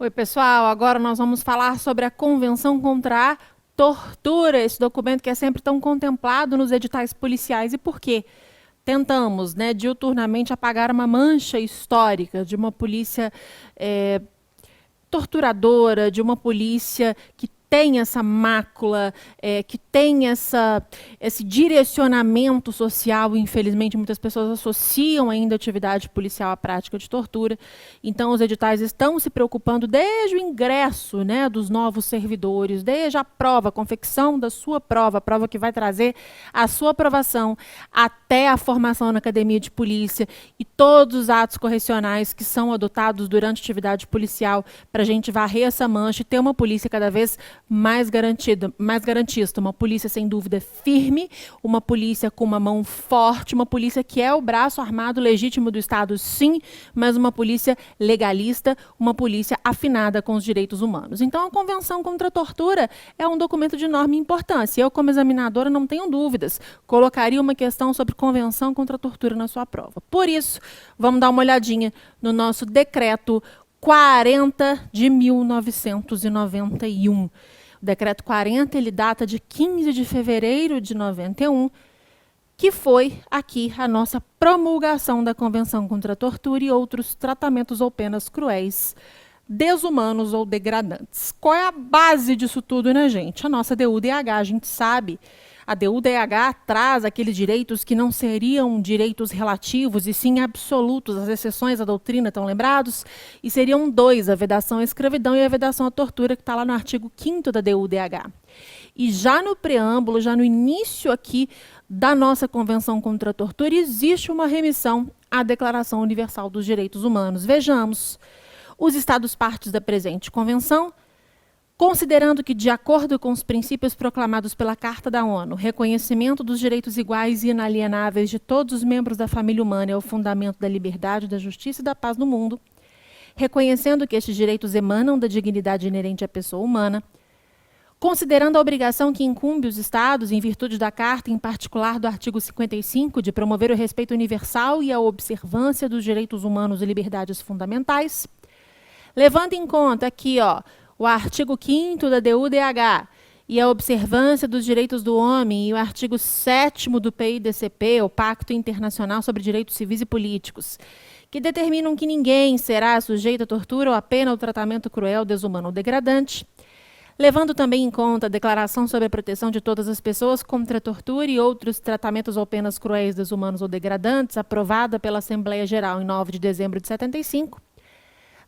Oi, pessoal. Agora nós vamos falar sobre a Convenção contra a Tortura, esse documento que é sempre tão contemplado nos editais policiais. E por quê? Tentamos, né, diuturnamente apagar uma mancha histórica de uma polícia torturadora, de uma polícia que tem essa mácula, que tem esse direcionamento social. Infelizmente, muitas pessoas associam ainda a atividade policial à prática de tortura. Então, os editais estão se preocupando desde o ingresso, né, dos novos servidores, desde a prova, a confecção da sua prova, a prova que vai trazer a sua aprovação, até a formação na academia de polícia e todos os atos correcionais que são adotados durante a atividade policial para a gente varrer essa mancha e ter uma polícia cada vez mais garantida, mais garantista, uma polícia sem dúvida firme, uma polícia com uma mão forte, uma polícia que é o braço armado legítimo do Estado, sim, mas uma polícia legalista, uma polícia afinada com os direitos humanos. Então, a Convenção contra a Tortura é um documento de enorme importância. Eu, como examinadora, não tenho dúvidas, colocaria uma questão sobre Convenção contra a Tortura na sua prova. Por isso, vamos dar uma olhadinha no nosso decreto 40 de 1991. O decreto 40, ele data de 15 de fevereiro de 91, que foi aqui a nossa promulgação da Convenção contra a Tortura e outros tratamentos ou penas cruéis, desumanos ou degradantes. Qual é a base disso tudo, né, gente? A nossa DU-DH, a gente sabe. A DU-DH traz aqueles direitos que não seriam direitos relativos, e sim absolutos. As exceções à doutrina, estão lembrados? E seriam dois, a vedação à escravidão e a vedação à tortura, que está lá no artigo 5º da DU-DH. E já no preâmbulo, já no início aqui da nossa Convenção contra a Tortura, existe uma remissão à Declaração Universal dos Direitos Humanos. Vejamos. Os Estados-partes da presente Convenção, considerando que, de acordo com os princípios proclamados pela Carta da ONU, reconhecimento dos direitos iguais e inalienáveis de todos os membros da família humana é o fundamento da liberdade, da justiça e da paz no mundo, reconhecendo que estes direitos emanam da dignidade inerente à pessoa humana, considerando a obrigação que incumbe os Estados, em virtude da Carta, em particular do artigo 55, de promover o respeito universal e a observância dos direitos humanos e liberdades fundamentais, levando em conta aqui, o artigo 5º da DU-DH e a observância dos direitos do homem e o artigo 7º do PIDCP, o Pacto Internacional sobre Direitos Civis e Políticos, que determinam que ninguém será sujeito à tortura ou a pena ou tratamento cruel, desumano ou degradante, levando também em conta a Declaração sobre a Proteção de Todas as Pessoas contra a Tortura e outros tratamentos ou penas cruéis, desumanos ou degradantes, aprovada pela Assembleia Geral em 9 de dezembro de 75,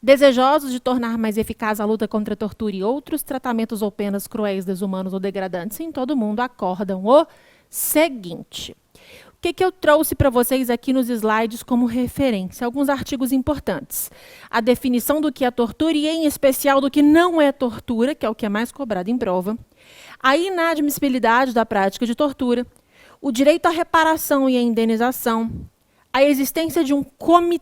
desejosos de tornar mais eficaz a luta contra a tortura e outros tratamentos ou penas cruéis, desumanos ou degradantes em todo o mundo, acordam o seguinte. O que eu trouxe para vocês aqui nos slides como referência? Alguns artigos importantes. A definição do que é tortura e, em especial, do que não é tortura, que é o que é mais cobrado em prova. A inadmissibilidade da prática de tortura. O direito à reparação e à indenização. A existência de um comitê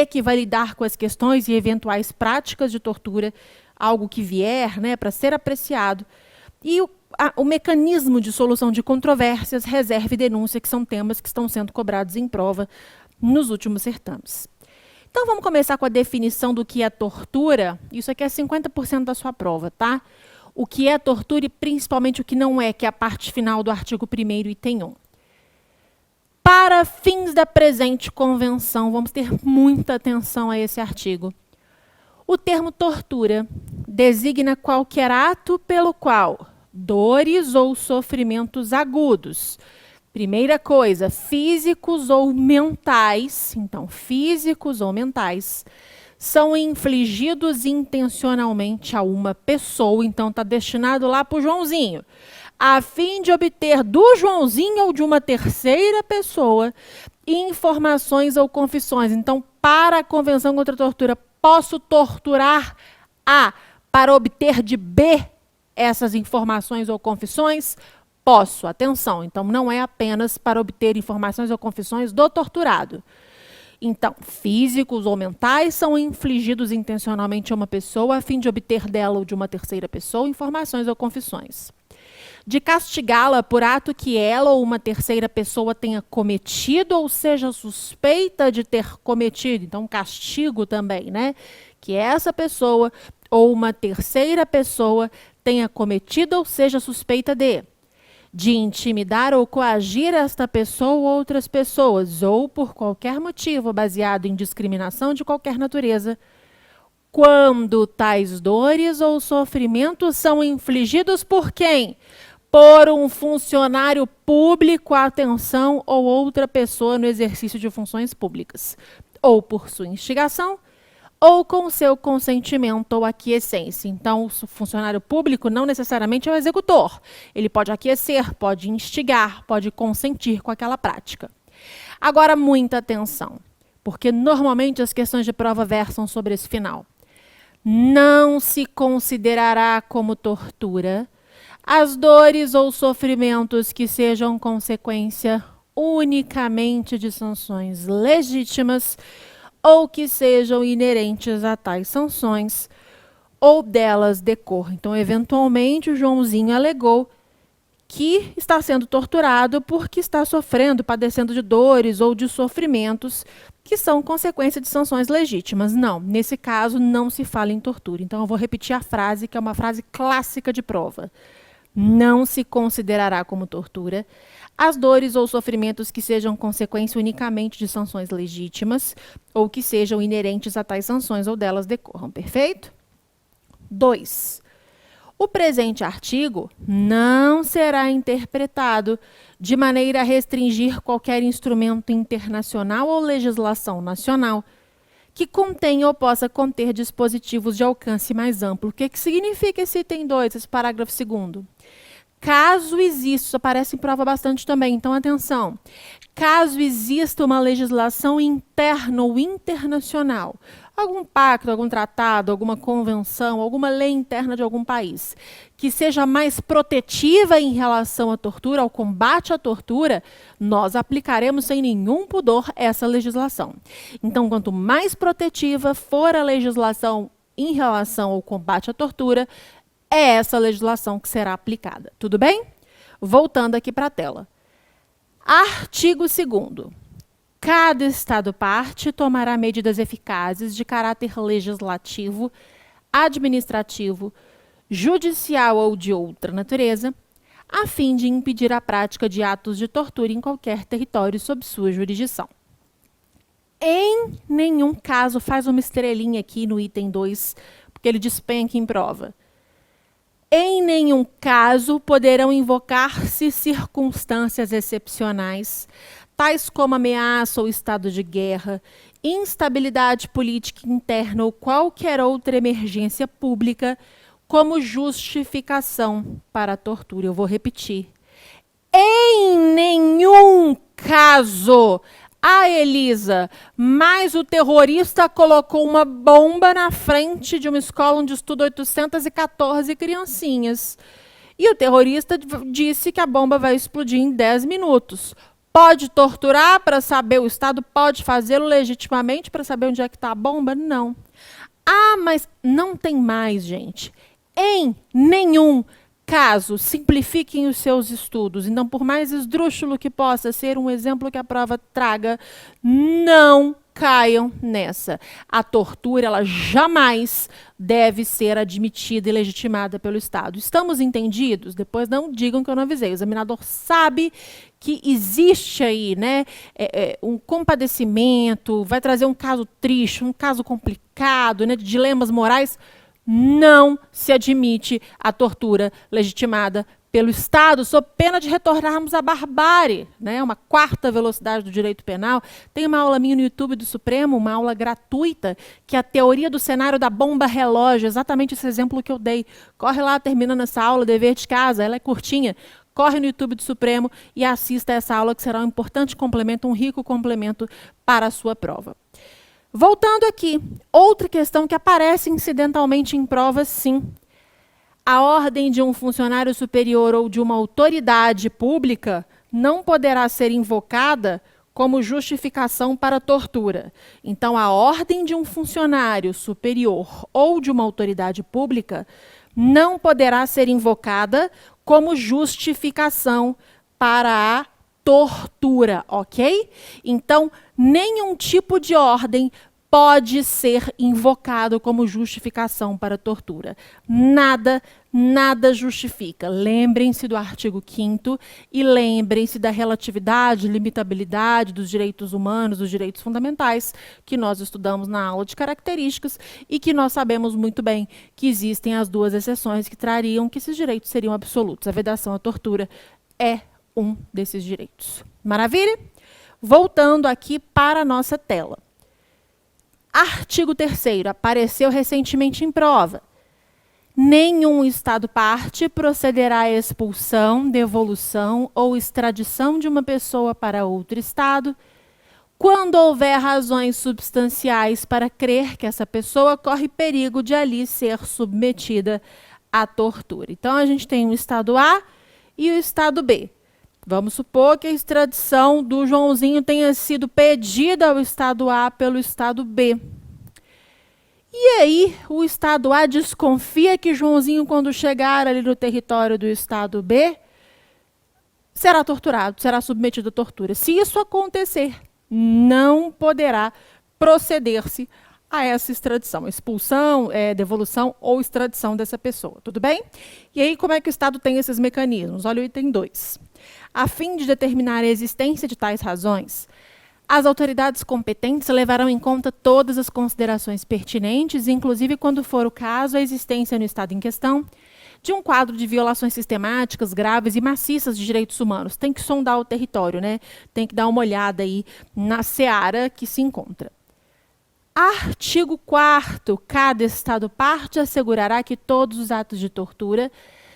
que vai lidar com as questões e eventuais práticas de tortura, algo que vier, né, para ser apreciado. E o mecanismo de solução de controvérsias, reserva e denúncia, que são temas que estão sendo cobrados em prova nos últimos certames. Então, vamos começar com a definição do que é tortura. Isso aqui é 50% da sua prova, tá? O que é tortura e, principalmente, o que não é, que é a parte final do artigo 1º, item 1. Para fins da presente convenção, vamos ter muita atenção a esse artigo. O termo tortura designa qualquer ato pelo qual dores ou sofrimentos agudos, primeira coisa, físicos ou mentais, então físicos ou mentais, são infligidos intencionalmente a uma pessoa, então está destinado lá para o Joãozinho, a fim de obter do Joãozinho ou de uma terceira pessoa informações ou confissões. Então, para a Convenção contra a Tortura, posso torturar A para obter de B essas informações ou confissões? Posso, atenção. Então, não é apenas para obter informações ou confissões do torturado. Então, físicos ou mentais são infligidos intencionalmente a uma pessoa a fim de obter dela ou de uma terceira pessoa informações ou confissões. De castigá-la por ato que ela ou uma terceira pessoa tenha cometido ou seja suspeita de ter cometido. Então, castigo também, né? Que essa pessoa ou uma terceira pessoa tenha cometido ou seja suspeita de intimidar ou coagir esta pessoa ou outras pessoas, ou por qualquer motivo baseado em discriminação de qualquer natureza, quando tais dores ou sofrimentos são infligidos por quem? Por um funcionário público, atenção, ou outra pessoa no exercício de funções públicas, ou por sua instigação, ou com seu consentimento ou aquiescência. Então, o funcionário público não necessariamente é o executor. Ele pode aquecer, pode instigar, pode consentir com aquela prática. Agora, muita atenção, porque normalmente as questões de prova versam sobre esse final. Não se considerará como tortura as dores ou sofrimentos que sejam consequência unicamente de sanções legítimas ou que sejam inerentes a tais sanções ou delas decorram. Então, eventualmente, o Joãozinho alegou que está sendo torturado porque está sofrendo, padecendo de dores ou de sofrimentos que são consequência de sanções legítimas. Não, nesse caso não se fala em tortura. Então, eu vou repetir a frase, que é uma frase clássica de prova. Não se considerará como tortura as dores ou sofrimentos que sejam consequência unicamente de sanções legítimas ou que sejam inerentes a tais sanções ou delas decorram. Perfeito? 2. O presente artigo não será interpretado de maneira a restringir qualquer instrumento internacional ou legislação nacional que contenha ou possa conter dispositivos de alcance mais amplo. O que significa esse item 2, esse parágrafo 2º? Caso exista, isso aparece em prova bastante também, então atenção. Caso exista uma legislação interna ou internacional, algum pacto, algum tratado, alguma convenção, alguma lei interna de algum país, que seja mais protetiva em relação à tortura, ao combate à tortura, nós aplicaremos sem nenhum pudor essa legislação. Então, quanto mais protetiva for a legislação em relação ao combate à tortura, é essa legislação que será aplicada. Tudo bem? Voltando aqui para a tela. Artigo 2º. Cada Estado-parte tomará medidas eficazes de caráter legislativo, administrativo, judicial ou de outra natureza, a fim de impedir a prática de atos de tortura em qualquer território sob sua jurisdição. Em nenhum caso, faz uma estrelinha aqui no item 2, porque ele despenca em prova. Em nenhum caso poderão invocar-se circunstâncias excepcionais, tais como ameaça ou estado de guerra, instabilidade política interna ou qualquer outra emergência pública, como justificação para a tortura. Eu vou repetir. Em nenhum caso, Elisa, mas o terrorista colocou uma bomba na frente de uma escola onde estudam 814 criancinhas. E o terrorista disse que a bomba vai explodir em 10 minutos. Pode torturar para saber, o Estado pode fazê-lo legitimamente para saber onde é que está a bomba? Não. Mas não tem mais, gente. Em nenhum caso, simplifiquem os seus estudos. Então, por mais esdrúxulo que possa ser um exemplo que a prova traga, não caiam nessa. A tortura, ela jamais deve ser admitida e legitimada pelo Estado. Estamos entendidos? Depois não digam que eu não avisei. O examinador sabe que existe aí, né, um compadecimento, vai trazer um caso triste, um caso complicado, né, de dilemas morais. Não se admite a tortura legitimada pelo Estado, sob pena de retornarmos à barbárie, né? Uma quarta velocidade do direito penal. Tem uma aula minha no YouTube do Supremo, uma aula gratuita, que é a teoria do cenário da bomba relógio, exatamente esse exemplo que eu dei. Corre lá, terminando essa aula, dever de casa, ela é curtinha. Corre no YouTube do Supremo e assista a essa aula, que será um importante complemento, um rico complemento para a sua prova. Voltando aqui, outra questão que aparece incidentalmente em prova, sim. A ordem de um funcionário superior ou de uma autoridade pública não poderá ser invocada como justificação para tortura. Então, a ordem de um funcionário superior ou de uma autoridade pública não poderá ser invocada como justificação para a tortura, ok? Então, nenhum tipo de ordem pode ser invocado como justificação para a tortura. Nada justifica. Lembrem-se do artigo 5º e lembrem-se da relatividade, limitabilidade dos direitos humanos, dos direitos fundamentais, que nós estudamos na aula de características e que nós sabemos muito bem que existem as duas exceções que trariam que esses direitos seriam absolutos. A vedação à tortura é um desses direitos. Maravilha? Voltando aqui para a nossa tela. Artigo 3º, apareceu recentemente em prova. Nenhum Estado-parte procederá à expulsão, devolução ou extradição de uma pessoa para outro Estado quando houver razões substanciais para crer que essa pessoa corre perigo de ali ser submetida à tortura. Então, a gente tem o Estado A e o Estado B. Vamos supor que a extradição do Joãozinho tenha sido pedida ao Estado A pelo Estado B. E aí, o Estado A desconfia que Joãozinho, quando chegar ali no território do Estado B, será torturado, será submetido à tortura. Se isso acontecer, não poderá proceder-se a essa extradição, expulsão, devolução ou extradição dessa pessoa, tudo bem? E aí, como é que o Estado tem esses mecanismos? Olha o item 2. A fim de determinar a existência de tais razões, as autoridades competentes levarão em conta todas as considerações pertinentes, inclusive quando for o caso, a existência no Estado em questão de um quadro de violações sistemáticas, graves e maciças de direitos humanos. Tem que sondar o território, né? Tem que dar uma olhada aí na seara que se encontra. Artigo 4º. Cada Estado-parte assegurará que todos os atos de tortura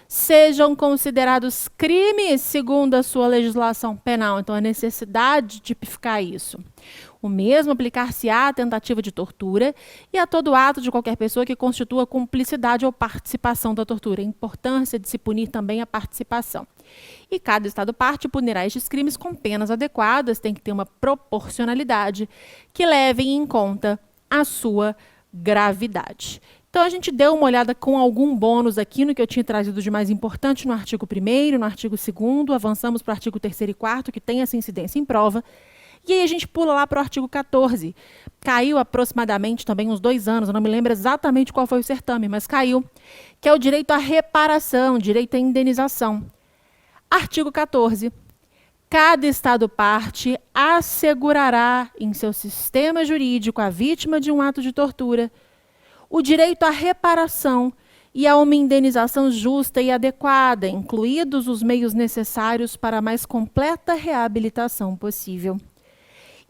sejam considerados crimes segundo a sua legislação penal. Então, a necessidade de tipificar isso. O mesmo aplicar-se-á à tentativa de tortura e a todo ato de qualquer pessoa que constitua cumplicidade ou participação da tortura. A importância de se punir também a participação. E cada Estado-parte punirá estes crimes com penas adequadas, tem que ter uma proporcionalidade que levem em conta a sua gravidade. Então, a gente deu uma olhada com algum bônus aqui no que eu tinha trazido de mais importante no artigo 1º, no artigo 2º, avançamos para o artigo 3º e 4º, que tem essa incidência em prova, e aí a gente pula lá para o artigo 14. Caiu aproximadamente também uns 2 anos, eu não me lembro exatamente qual foi o certame, mas caiu, que é o direito à reparação, direito à indenização. Artigo 14. Cada Estado-parte assegurará em seu sistema jurídico à vítima de um ato de tortura o direito à reparação e a uma indenização justa e adequada, incluídos os meios necessários para a mais completa reabilitação possível.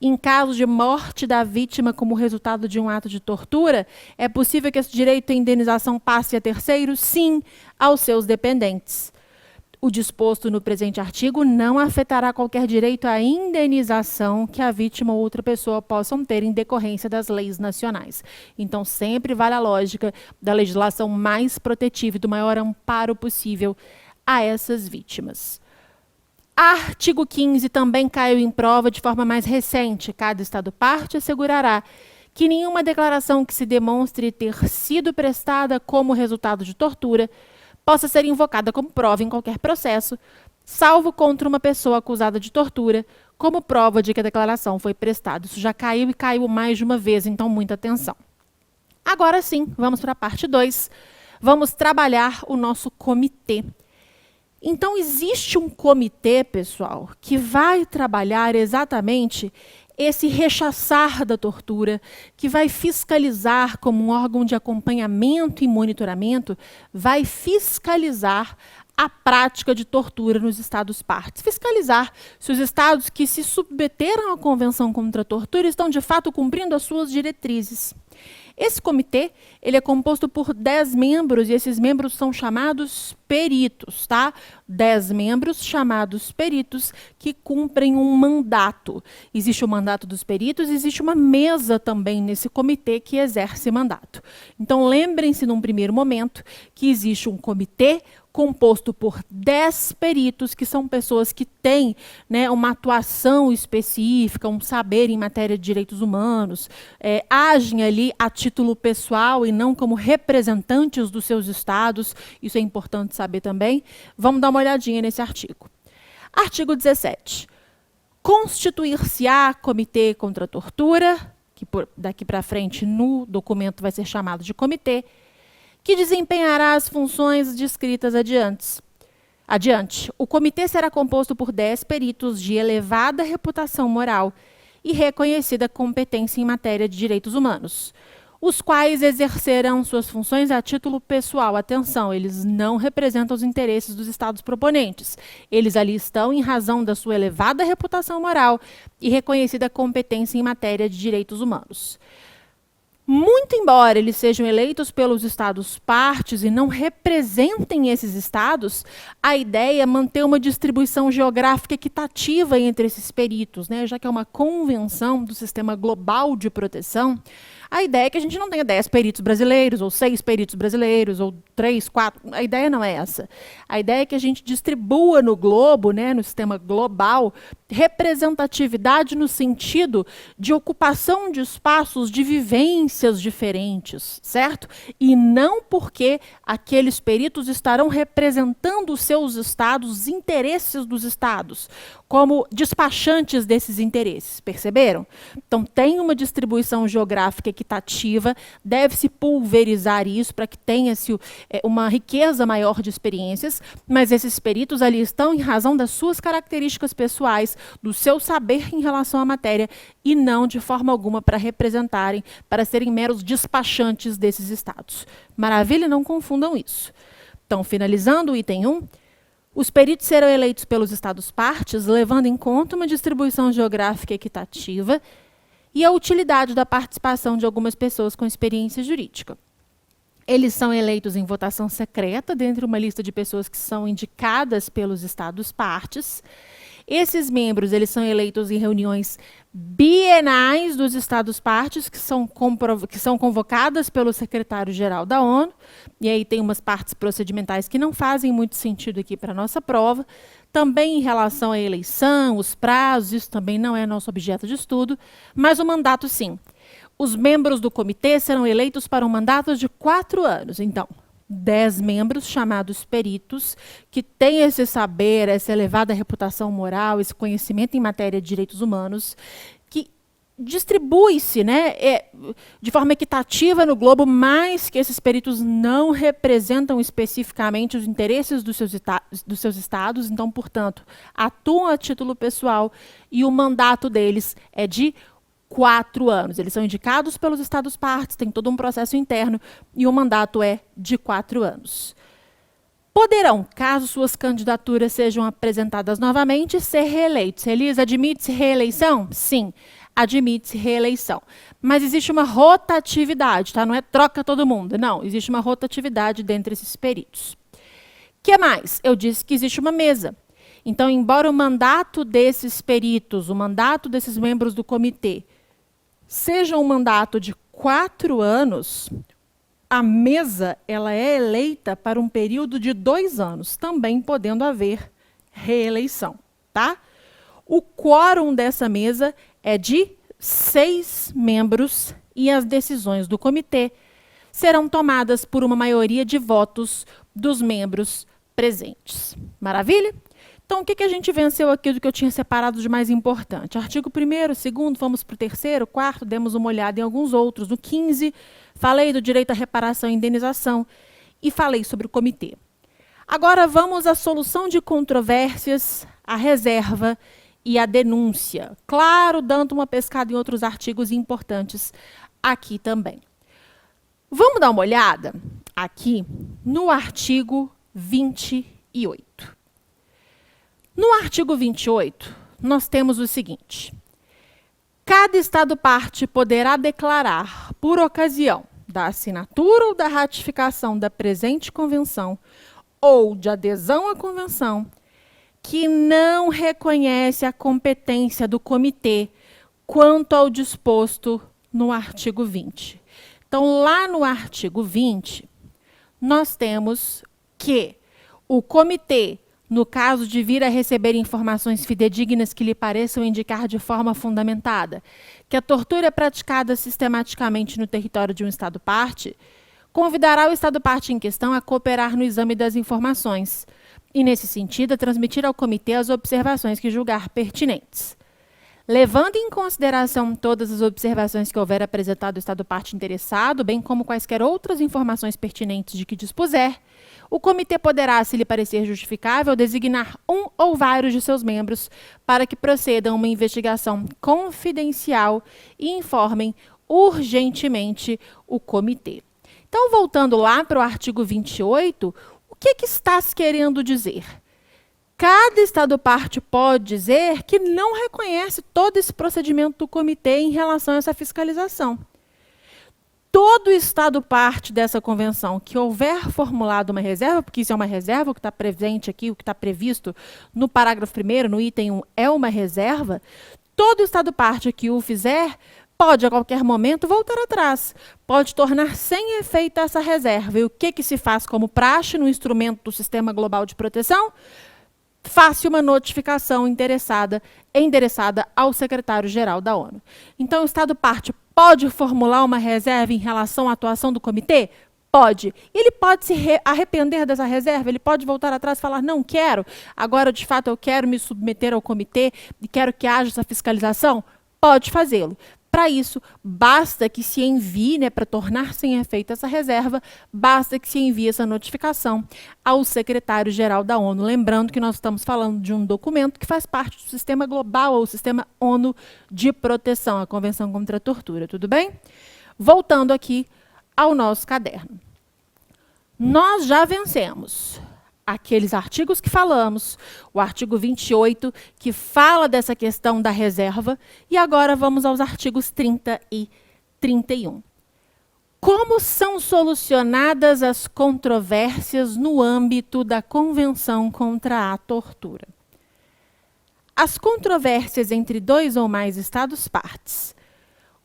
Em caso de morte da vítima como resultado de um ato de tortura, é possível que esse direito à indenização passe a terceiros? Sim, aos seus dependentes. O disposto no presente artigo não afetará qualquer direito à indenização que a vítima ou outra pessoa possam ter em decorrência das leis nacionais. Então, sempre vale a lógica da legislação mais protetiva e do maior amparo possível a essas vítimas. Artigo 15 também caiu em prova de forma mais recente. Cada Estado-parte assegurará que nenhuma declaração que se demonstre ter sido prestada como resultado de tortura possa ser invocada como prova em qualquer processo, salvo contra uma pessoa acusada de tortura, como prova de que a declaração foi prestada. Isso já caiu e caiu mais de uma vez, então muita atenção. Agora sim, vamos para a parte 2. Vamos trabalhar o nosso comitê. Então, existe um comitê, pessoal, que vai trabalhar exatamente esse rechaçar da tortura, que vai fiscalizar como um órgão de acompanhamento e monitoramento, vai fiscalizar a prática de tortura nos Estados-partes. Fiscalizar se os Estados que se submeteram à Convenção contra a Tortura estão, de fato, cumprindo as suas diretrizes. Esse comitê, ele é composto por 10 membros, e esses membros são chamados peritos, tá? 10 membros chamados peritos que cumprem um mandato. Existe o mandato dos peritos, existe uma mesa também nesse comitê que exerce mandato. Então, lembrem-se, num primeiro momento, que existe um comitê composto por 10 peritos, que são pessoas que têm, né, uma atuação específica, um saber em matéria de direitos humanos, agem ali a título pessoal e não como representantes dos seus estados. Isso é importante saber também. Vamos dar uma olhadinha nesse artigo. Artigo 17. Constituir-se-á comitê contra a tortura, que daqui para frente no documento vai ser chamado de comitê, que desempenhará as funções descritas adiante. O comitê será composto por 10 peritos de elevada reputação moral e reconhecida competência em matéria de direitos humanos, os quais exercerão suas funções a título pessoal. Atenção, eles não representam os interesses dos estados proponentes. Eles ali estão em razão da sua elevada reputação moral e reconhecida competência em matéria de direitos humanos. Muito embora eles sejam eleitos pelos estados partes e não representem esses estados, a ideia é manter uma distribuição geográfica equitativa entre esses peritos, né? Já que é uma convenção do sistema global de proteção, a ideia é que a gente não tenha 10 peritos brasileiros, ou 6 peritos brasileiros, ou 3, 4. A ideia não é essa. A ideia é que a gente distribua no globo, né, no sistema global, representatividade no sentido de ocupação de espaços de vivências diferentes, certo? E não porque aqueles peritos estarão representando os seus estados, os interesses dos estados, como despachantes desses interesses, perceberam? Então, tem uma distribuição geográfica equitativa, deve-se pulverizar isso para que tenha-se uma riqueza maior de experiências, mas esses peritos ali estão em razão das suas características pessoais, do seu saber em relação à matéria, e não de forma alguma para representarem, para serem meros despachantes desses estados. Maravilha? Não confundam isso. Então, finalizando o item 1, os peritos serão eleitos pelos estados partes, levando em conta uma distribuição geográfica equitativa e a utilidade da participação de algumas pessoas com experiência jurídica. Eles são eleitos em votação secreta, dentre uma lista de pessoas que são indicadas pelos estados partes. Esses membros eles são eleitos em reuniões bienais dos estados partes, que são convocadas pelo secretário-geral da ONU, e aí tem umas partes procedimentais que não fazem muito sentido aqui para a nossa prova. Também em relação à eleição, os prazos, isso também não é nosso objeto de estudo, mas o mandato sim. Os membros do comitê serão eleitos para um mandato de 4 anos. Então, 10 membros chamados peritos, que têm esse saber, essa elevada reputação moral, esse conhecimento em matéria de direitos humanos, que distribui-se, né, de forma equitativa no globo, mas que esses peritos não representam especificamente os interesses dos seus estados, então, portanto, atuam a título pessoal e o mandato deles é de 4 anos. Eles são indicados pelos estados partes, tem todo um processo interno e o mandato é de 4 anos. Poderão, caso suas candidaturas sejam apresentadas novamente, ser reeleitos. Elisa, admite-se reeleição? Sim, admite-se reeleição. Mas existe uma rotatividade, tá? Não é troca todo mundo, não. Existe uma rotatividade dentre esses peritos. O que mais? Eu disse que existe uma mesa. Então, embora o mandato desses peritos, o mandato desses membros do comitê, seja um mandato de 4 anos, a mesa ela é eleita para um período de 2 anos, também podendo haver reeleição. Tá? O quórum dessa mesa é de 6 membros e as decisões do comitê serão tomadas por uma maioria de votos dos membros presentes. Maravilha? Então, o que a gente venceu aqui do que eu tinha separado de mais importante? Artigo 1º, 2º, vamos para o 3º, 4º, demos uma olhada em alguns outros. No 15, falei do direito à reparação e indenização e falei sobre o comitê. Agora vamos à solução de controvérsias, à reserva e à denúncia. Claro, dando uma pescada em outros artigos importantes aqui também. Vamos dar uma olhada aqui no artigo 28. No artigo 28, nós temos o seguinte: cada Estado-parte poderá declarar, por ocasião da assinatura ou da ratificação da presente convenção ou de adesão à convenção, que não reconhece a competência do comitê quanto ao disposto no artigo 20. Então, lá no artigo 20, nós temos que o comitê, no caso de vir a receber informações fidedignas que lhe pareçam indicar de forma fundamentada que a tortura é praticada sistematicamente no território de um Estado-parte, convidará o Estado-parte em questão a cooperar no exame das informações e, nesse sentido, a transmitir ao comitê as observações que julgar pertinentes. Levando em consideração todas as observações que houver apresentado o Estado parte interessado, bem como quaisquer outras informações pertinentes de que dispuser, o comitê poderá, se lhe parecer justificável, designar um ou vários de seus membros para que procedam uma investigação confidencial e informem urgentemente o comitê. Então, voltando lá para o artigo 28, o que está se querendo dizer? Cada Estado-parte pode dizer que não reconhece todo esse procedimento do comitê em relação a essa fiscalização. Todo Estado-parte dessa convenção que houver formulado uma reserva, porque isso é uma reserva, o que está presente aqui, o que está previsto no parágrafo 1º, no item 1, é uma reserva, todo Estado-parte que o fizer pode, a qualquer momento, voltar atrás. Pode tornar sem efeito essa reserva. E o que se faz como praxe no instrumento do Sistema Global de Proteção? Faça uma notificação endereçada ao secretário-geral da ONU. Então, o Estado-parte pode formular uma reserva em relação à atuação do comitê? Pode. Ele pode se arrepender dessa reserva, ele pode voltar atrás e falar, não quero, agora, de fato, eu quero me submeter ao comitê e quero que haja essa fiscalização? Pode fazê-lo. Para isso, basta que se envie, para tornar sem efeito essa reserva, basta que se envie essa notificação ao secretário-geral da ONU. Lembrando que nós estamos falando de um documento que faz parte do sistema global, ou sistema ONU de proteção, a Convenção contra a Tortura, tudo bem? Voltando aqui ao nosso caderno. Nós já vencemos aqueles artigos que falamos, o artigo 28, que fala dessa questão da reserva, e agora vamos aos artigos 30 e 31. Como são solucionadas as controvérsias no âmbito da Convenção contra a Tortura? As controvérsias entre dois ou mais Estados-partes,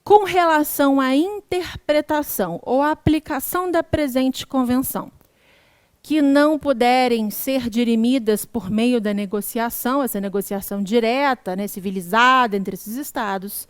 com relação à interpretação ou à aplicação da presente Convenção, que não puderem ser dirimidas por meio da negociação, essa negociação direta, civilizada entre esses Estados,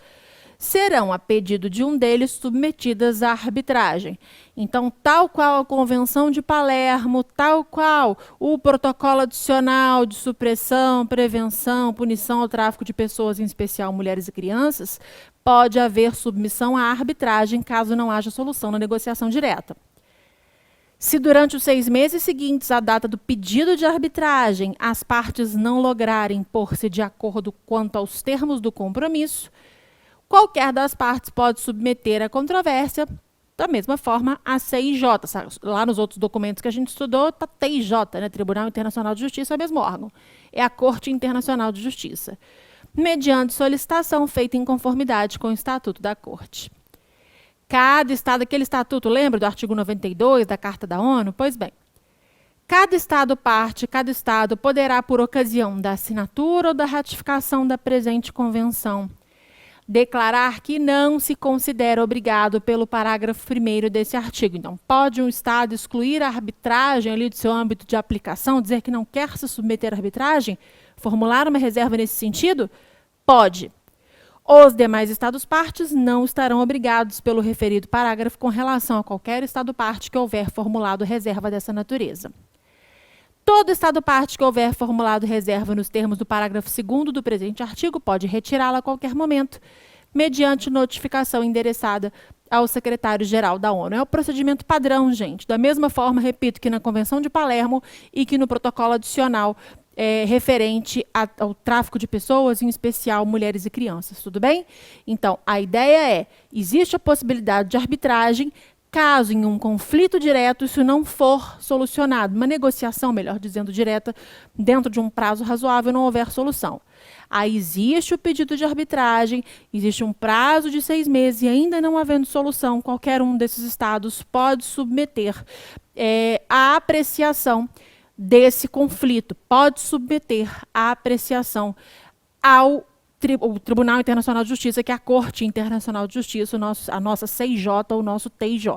serão, a pedido de um deles, submetidas à arbitragem. Então, tal qual a Convenção de Palermo, tal qual o protocolo adicional de supressão, prevenção, punição ao tráfico de pessoas, em especial mulheres e crianças, pode haver submissão à arbitragem caso não haja solução na negociação direta. Se durante os 6 meses seguintes à data do pedido de arbitragem as partes não lograrem pôr-se de acordo quanto aos termos do compromisso, qualquer das partes pode submeter a controvérsia, da mesma forma, a CIJ. Lá nos outros documentos que a gente estudou, está TIJ, Tribunal Internacional de Justiça, é o mesmo órgão. É a Corte Internacional de Justiça, mediante solicitação feita em conformidade com o Estatuto da Corte. Cada Estado, aquele estatuto, lembra do artigo 92 da Carta da ONU? Pois bem, cada Estado-parte, cada Estado poderá, por ocasião da assinatura ou da ratificação da presente convenção, declarar que não se considera obrigado pelo parágrafo 1º desse artigo. Então, pode um Estado excluir a arbitragem ali do seu âmbito de aplicação, dizer que não quer se submeter à arbitragem, formular uma reserva nesse sentido? Pode. Os demais Estados-partes não estarão obrigados pelo referido parágrafo com relação a qualquer Estado-parte que houver formulado reserva dessa natureza. Todo Estado-parte que houver formulado reserva nos termos do parágrafo 2º do presente artigo pode retirá-la a qualquer momento, mediante notificação endereçada ao secretário-geral da ONU. É o procedimento padrão, gente. Da mesma forma, repito, que na Convenção de Palermo e que no protocolo adicional referente ao tráfico de pessoas, em especial mulheres e crianças, tudo bem? Então, a ideia é, existe a possibilidade de arbitragem, caso em um conflito direto isso não for solucionado, uma negociação, melhor dizendo, direta, dentro de um prazo razoável, não houver solução. Aí existe o pedido de arbitragem, existe um prazo de 6 meses e ainda não havendo solução, qualquer um desses estados pode submeter a apreciação desse conflito, pode submeter a apreciação ao Tribunal Internacional de Justiça, que é a Corte Internacional de Justiça, a nossa CIJ ou o nosso TIJ,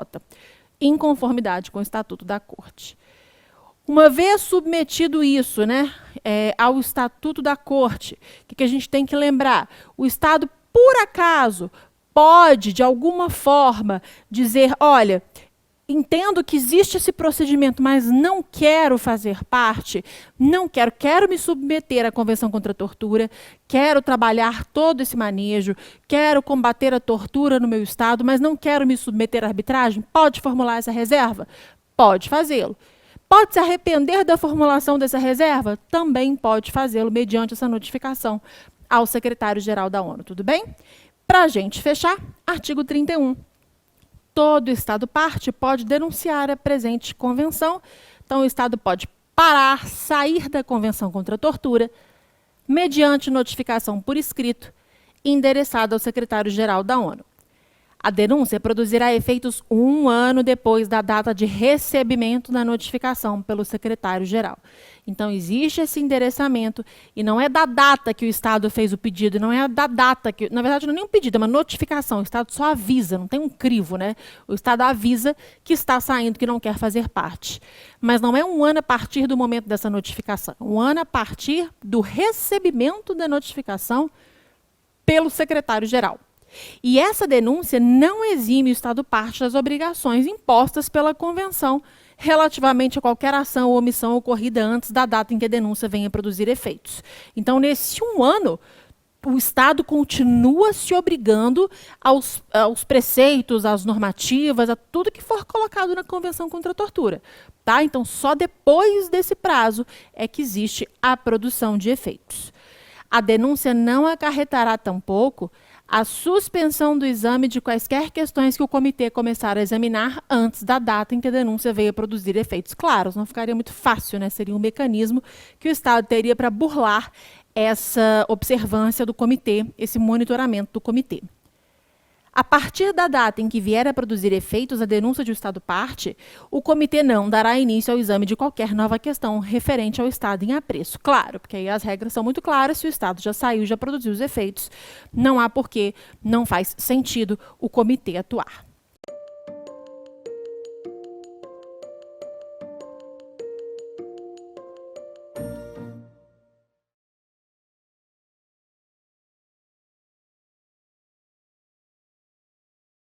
em conformidade com o Estatuto da Corte. Uma vez submetido isso, ao Estatuto da Corte, o que a gente tem que lembrar? O Estado, por acaso, pode, de alguma forma, dizer, olha, entendo que existe esse procedimento, mas não quero fazer parte, quero me submeter à Convenção contra a Tortura, quero trabalhar todo esse manejo, quero combater a tortura no meu estado, mas não quero me submeter à arbitragem, pode formular essa reserva? Pode fazê-lo. Pode se arrepender da formulação dessa reserva? Também pode fazê-lo mediante essa notificação ao secretário-geral da ONU, tudo bem? Para a gente fechar, artigo 31. Todo Estado parte pode denunciar a presente convenção. Então, o Estado pode parar, sair da Convenção contra a Tortura, mediante notificação por escrito, endereçada ao secretário-geral da ONU. A denúncia produzirá efeitos 1 ano depois da data de recebimento da notificação pelo secretário-geral. Então, existe esse endereçamento, e não é da data que o Estado fez o pedido, não é da data que... Na verdade, não é nem um pedido, é uma notificação. O Estado só avisa, não tem um crivo, né? O Estado avisa que está saindo, que não quer fazer parte. Mas não é 1 ano a partir do momento dessa notificação. 1 ano a partir do recebimento da notificação pelo secretário-geral. E essa denúncia não exime o Estado parte das obrigações impostas pela Convenção relativamente a qualquer ação ou omissão ocorrida antes da data em que a denúncia venha produzir efeitos. Então, nesse 1 ano, o Estado continua se obrigando aos preceitos, às normativas, a tudo que for colocado na Convenção contra a Tortura. Tá? Então, só depois desse prazo é que existe a produção de efeitos. A denúncia não acarretará tampouco a suspensão do exame de quaisquer questões que o comitê começar a examinar antes da data em que a denúncia veio a produzir efeitos claros. Não ficaria muito fácil, né? Seria um mecanismo que o Estado teria para burlar essa observância do comitê, esse monitoramento do comitê. A partir da data em que vier a produzir efeitos a denúncia de um Estado parte, o comitê não dará início ao exame de qualquer nova questão referente ao Estado em apreço. Claro, porque aí as regras são muito claras, se o Estado já saiu, já produziu os efeitos, não há porquê, não faz sentido o comitê atuar.